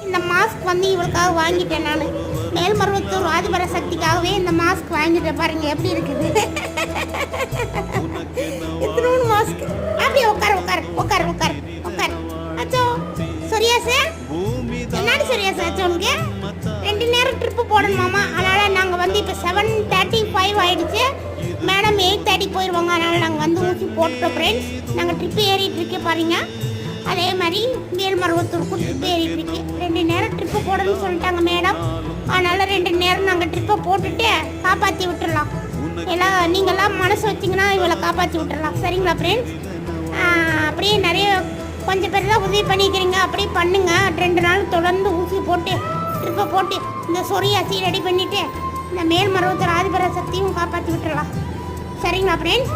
இந்த மாஸ்க் வந்து இவளுக்காக வாங்கிட்டேன் நான். மேல்மருவத்தூர் ஆதிபர சக்திக்காகவே இந்த மாஸ்க் வாங்கிட்டேன். பாருங்க எப்படி இருக்குது. இத்தனோடு மாஸ்க். அப்படியே உட்கார உட்கார உட்கார உட்கார உட்கார. அச்சோ சொரியாசே என்னடி சொரியாசே ஆச்சு உனக்கு? 2 நேரம் ட்ரிப்பு போடணுமாமா. அதனால் நாங்கள் வந்து இப்போ 7:35 ஆகிடுச்சு. மேடம் 8:30 போயிடுவாங்க. அதனால் நாங்கள் வந்து ஊசி போட்டுட்டோம் ஃப்ரெண்ட்ஸ். நாங்கள் ட்ரிப்பு ஏறிட்டு இருக்கே பாருங்க. அதே மாதிரி மேல்மருவத்தூருக்கும் ட்ரிப்பு ஏறிட்டு இருக்கு. 2 நேரம் ட்ரிப்பு போடணும்னு சொல்லிட்டாங்க மேடம். அதனால் 2 நேரம் நாங்கள் ட்ரிப்பை போட்டுட்டு காப்பாற்றி விட்டுடலாம். எல்லாம் நீங்கள்லாம் மனசு வச்சிங்கன்னா இவளை காப்பாற்றி விட்டுடலாம். சரிங்களா ஃப்ரெண்ட்ஸ்? அப்படியே நிறைய கொஞ்சம் பேர் தான் உதவி பண்ணிக்கிறீங்க. அப்படியே பண்ணுங்க. 2 நாள் தொடர்ந்து ஊசி போட்டு ட்ரிப்பை போட்டு இந்த சொரியாசி ரெடி பண்ணிவிட்டு இந்த மேல்மருவத்தூர் ஆதிபர சக்தியும் காப்பாற்றி விட்டுடலாம். சரிங்களா ஃப்ரெண்ட்ஸ்?